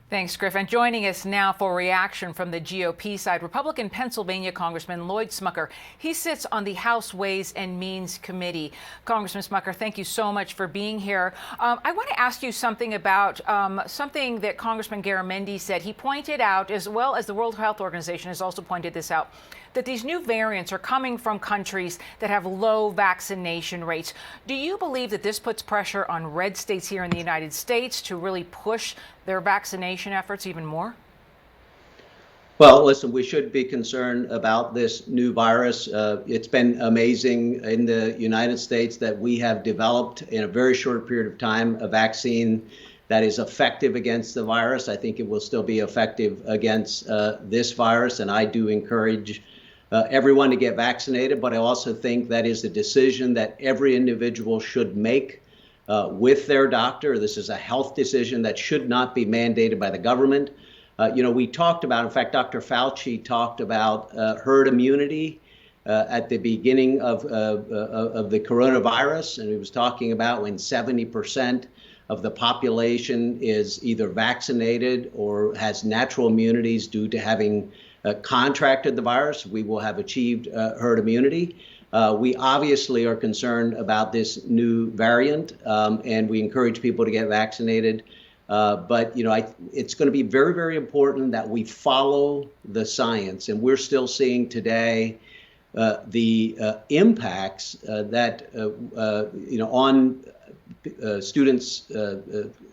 Thanks, Griff. And joining us now for reaction from the GOP side, Republican Pennsylvania Congressman Lloyd Smucker. He sits on the House Ways and Means Committee. Congressman Smucker, thank you so much for being here. I want to ask you something about something that Congressman Garamendi said. He pointed out, as well as the World Health Organization has also pointed this out, that these new variants are coming from countries that have low vaccination rates. Do you believe that this puts pressure on red states here in the United States to really push their vaccination efforts even more? Well, listen, we should be concerned about this new virus. It's been amazing in the United States that we have developed in a very short period of time a vaccine that is effective against the virus. I think it will still be effective against this virus, and I do encourage everyone to get vaccinated, but I also think that is a decision that every individual should make with their doctor. This is a health decision that should not be mandated by the government. We talked about, in fact, Dr. Fauci talked about herd immunity at the beginning of the coronavirus, and he was talking about when 70% of the population is either vaccinated or has natural immunities due to having contracted the virus, we will have achieved herd immunity. We obviously are concerned about this new variant, and we encourage people to get vaccinated. But it's going to be very, very important that we follow the science, and we're still seeing today the impacts that on students'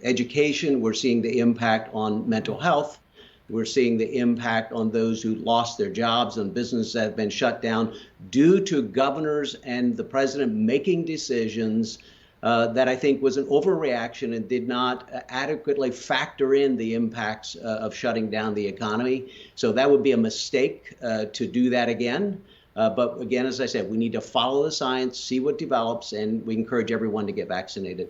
education. We're seeing the impact on mental health. We're seeing the impact on those who lost their jobs and businesses that have been shut down due to governors and the president making decisions that I think was an overreaction and did not adequately factor in the impacts of shutting down the economy. So that would be a mistake to do that again. But again, as I said, we need to follow the science, see what develops, and we encourage everyone to get vaccinated.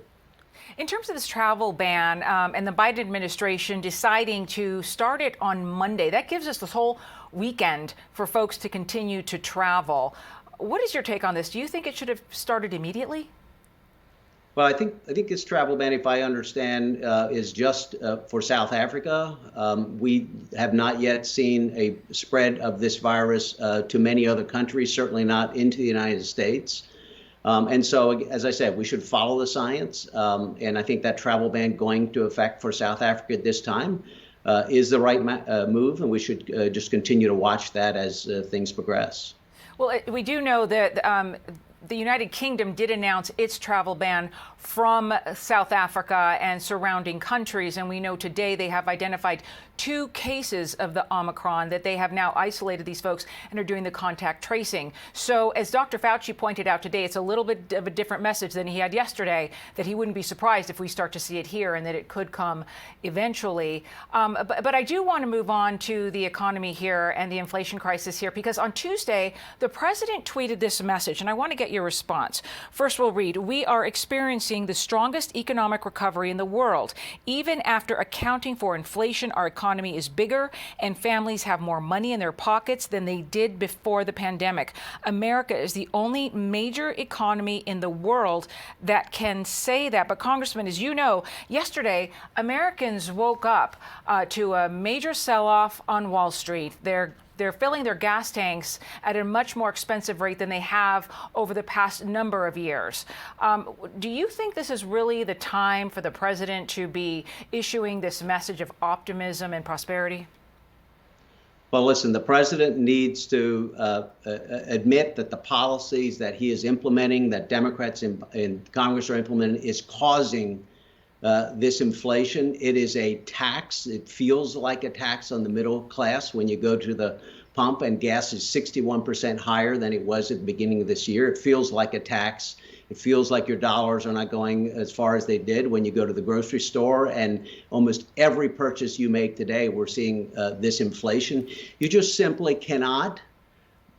In terms of this travel ban and the Biden administration deciding to start it on Monday, that gives us this whole weekend for folks to continue to travel. What is your take on this? Do you think it should have started immediately? Well, I think this travel ban, if I understand, is just for South Africa. We have not yet seen a spread of this virus to many other countries, certainly not into the United States. And so, as I said, we should follow the science. And I think that travel ban going to effect for South Africa at this time is the right move. And we should just continue to watch that as things progress. Well, we do know that the United Kingdom did announce its travel ban from South Africa and surrounding countries. And we know today they have identified 2 cases of the Omicron, that they have now isolated these folks and are doing the contact tracing. So as Dr. Fauci pointed out today, it's a little bit of a different message than he had yesterday, that he wouldn't be surprised if we start to see it here and that it could come eventually. But I do want to move on to the economy here and the inflation crisis here, because on Tuesday, the president tweeted this message, and I want to get your response. First, we'll read, "We are experiencing the strongest economic recovery in the world. Even after accounting for inflation, our economy is bigger and families have more money in their pockets than they did before the pandemic. America is the only major economy in the world that can say that." But Congressman, as you know, yesterday, Americans woke up to a major sell-off on Wall Street. They're filling their gas tanks at a much more expensive rate than they have over the past number of years. Do you think this is really the time for the president to be issuing this message of optimism and prosperity? Well, listen, the president needs to admit that the policies that he is implementing, that Democrats in Congress are implementing, is causing this inflation. It is a tax. It feels like a tax on the middle class when you go to the pump and gas is 61% higher than it was at the beginning of this year. It feels like a tax. It feels like your dollars are not going as far as they did when you go to the grocery store. And almost every purchase you make today, we're seeing this inflation. You just simply cannot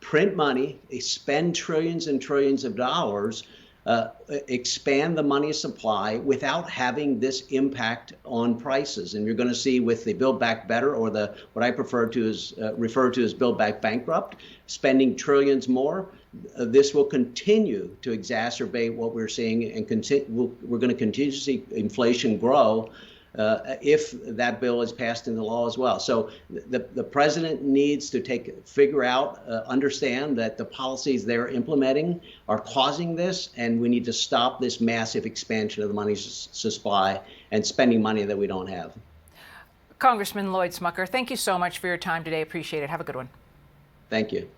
print money, spend trillions and trillions of dollars, expand the money supply without having this impact on prices. And you're going to see with the Build Back Better, or the what I refer to as Build Back Bankrupt, spending trillions more. This will continue to exacerbate what we're seeing, and we're going to continue to see inflation grow if that bill is passed into law as well. So the president needs to figure out, understand that the policies they're implementing are causing this, and we need to stop this massive expansion of the money supply and spending money that we don't have. Congressman Lloyd Smucker, thank you so much for your time today. Appreciate it. Have a good one. Thank you.